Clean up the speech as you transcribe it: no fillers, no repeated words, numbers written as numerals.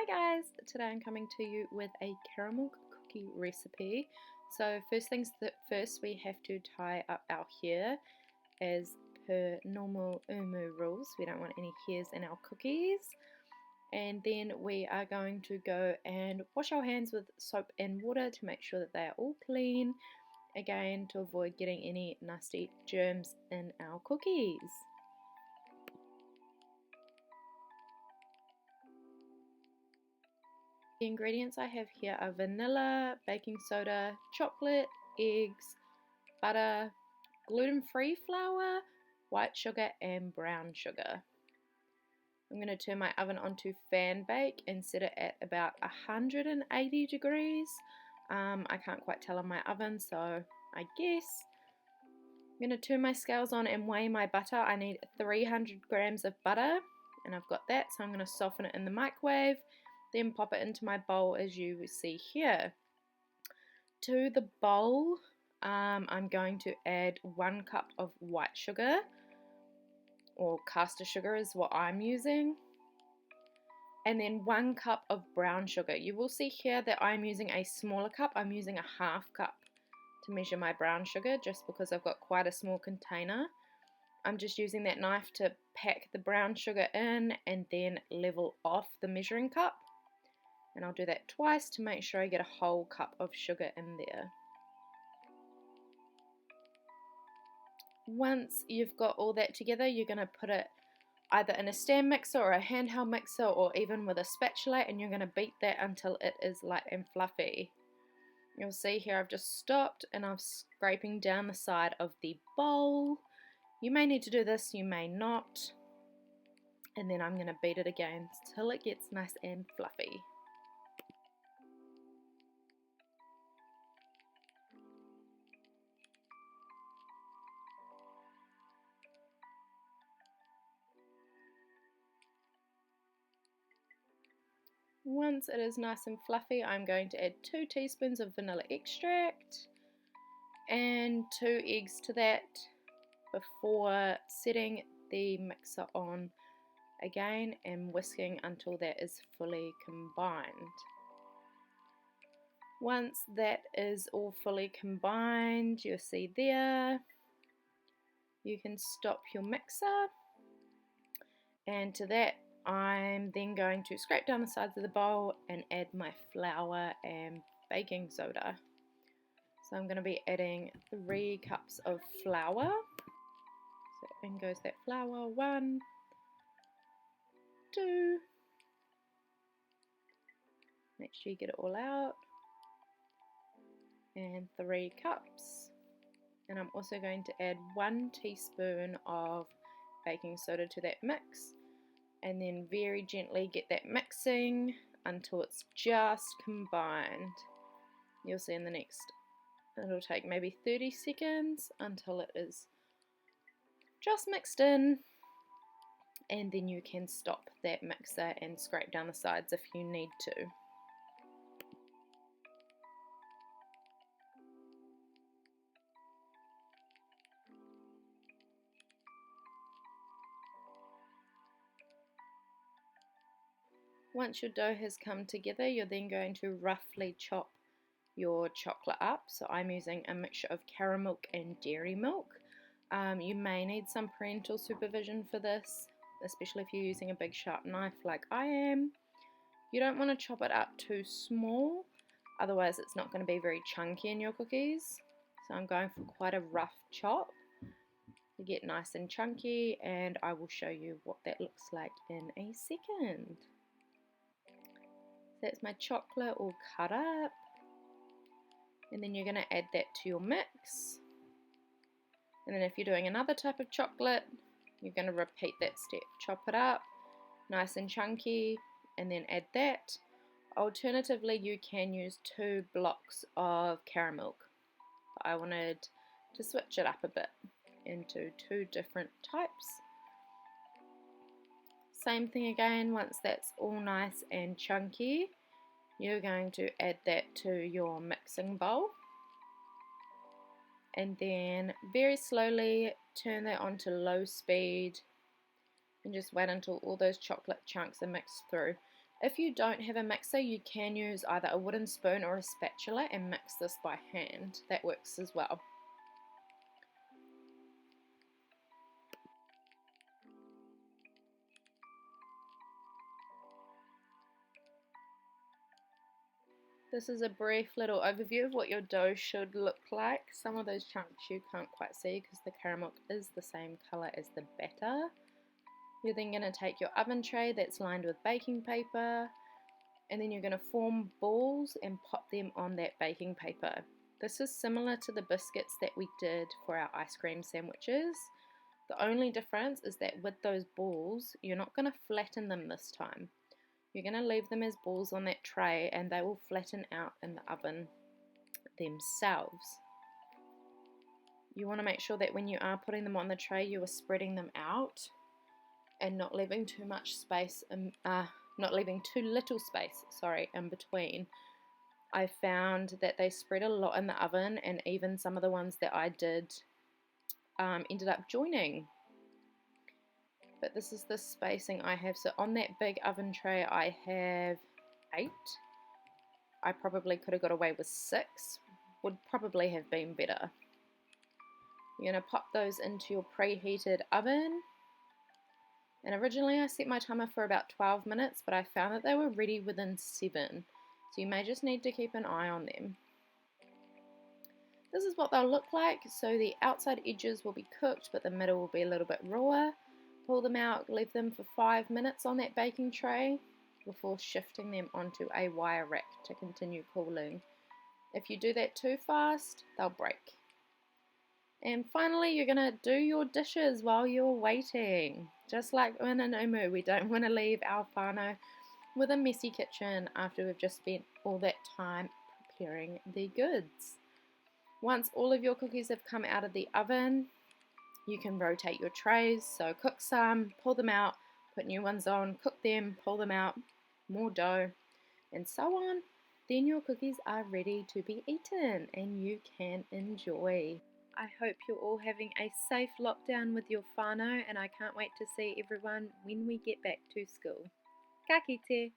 Hi guys, today I'm coming to you with a caramel cookie recipe. So first things first, we have to tie up our hair as per normal rules. We don't want any hairs in our cookies. And then we are going to go and wash our hands with soap and water to make sure that they are all clean. Again, to avoid getting any nasty germs in our cookies. The ingredients I have here are vanilla, baking soda, chocolate, eggs, butter, gluten-free flour, white sugar and brown sugar. I'm going to turn my oven on to fan bake and set it at about 180 degrees. I can't quite tell on my oven, so I guess. I'm going to turn my scales on and weigh my butter. I need 300 grams of butter, and I've got that, so I'm going to soften it in the microwave. Then pop it into my bowl as you see here. To the bowl, I'm going to add 1 cup of white sugar, or caster sugar is what I'm using, and then 1 cup of brown sugar. You will see here that I'm using a smaller cup. I'm using a half cup to measure my brown sugar just because I've got quite a small container. I'm just using that knife to pack the brown sugar in and then level off the measuring cup. And I'll do that twice to make sure I get a whole cup of sugar in there. Once you've got all that together, you're going to put it either in a stand mixer or a handheld mixer or even with a spatula, and you're going to beat that until it is light and fluffy. You'll see here I've just stopped and I'm scraping down the side of the bowl. You may need to do this, you may not. And then I'm going to beat it again till it gets nice and fluffy. Once it is nice and fluffy, I'm going to add 2 teaspoons of vanilla extract and 2 eggs to that before setting the mixer on again and whisking until that is fully combined. Once that is all fully combined, you'll see there, you can stop your mixer, and to that I'm then going to scrape down the sides of the bowl and add my flour and baking soda. So I'm going to be adding 3 cups of flour. So in goes that flour, 1, 2, make sure you get it all out, and 3 cups. And I'm also going to add 1 teaspoon of baking soda to that mix, and then very gently get that mixing until it's just combined. You'll see in the next, it'll take maybe 30 seconds until it is just mixed in, and then you can stop that mixer and scrape down the sides if you need to. Once your dough has come together, you're then going to roughly chop your chocolate up. So I'm using a mixture of Caramilk and dairy milk. You may need some parental supervision for this, especially if you're using a big sharp knife like I am. You don't want to chop it up too small, otherwise it's not going to be very chunky in your cookies. So I'm going for quite a rough chop to get nice and chunky, and I will show you what that looks like in a second. That's my chocolate all cut up, and then you're going to add that to your mix. And then if you're doing another type of chocolate, you're going to repeat that step. Chop it up nice and chunky and then add that. Alternatively, you can use 2 blocks of Caramilk, but I wanted to switch it up a bit into 2 different types. Same thing again, once that's all nice and chunky, you're going to add that to your mixing bowl, and then very slowly turn that on to low speed and just wait until all those chocolate chunks are mixed through. If you don't have a mixer, you can use either a wooden spoon or a spatula and mix this by hand. That works as well. This is a brief little overview of what your dough should look like. Some of those chunks you can't quite see because the caramel is the same colour as the batter. You're then going to take your oven tray that's lined with baking paper, and then you're going to form balls and pop them on that baking paper. This is similar to the biscuits that we did for our ice cream sandwiches. The only difference is that with those balls, you're not going to flatten them this time. You're going to leave them as balls on that tray and they will flatten out in the oven themselves. You want to make sure that when you are putting them on the tray, you are spreading them out and not leaving too much space, not leaving too little space, in between. I found that they spread a lot in the oven, and even some of the ones that I did ended up joining. But this is the spacing I have. So on that big oven tray I have 8. I probably could have got away with 6. Would probably have been better. You're going to pop those into your preheated oven. And originally I set my timer for about 12 minutes, but I found that they were ready within 7. So you may just need to keep an eye on them. This is what they'll look like. So the outside edges will be cooked, but the middle will be a little bit raw. Pull them out, leave them for 5 minutes on that baking tray before shifting them onto a wire rack to continue cooling. If you do that too fast, they'll break. And finally, you're going to do your dishes while you're waiting. Just like in an umu, we don't want to leave our whānau with a messy kitchen after we've just spent all that time preparing the goods. Once all of your cookies have come out of the oven, you can rotate your trays. So cook some, pull them out, put new ones on, cook them, pull them out, more dough, and so on. Then your cookies are ready to be eaten and you can enjoy. I hope you're all having a safe lockdown with your whānau, and I can't wait to see everyone when we get back to school. Ka kite!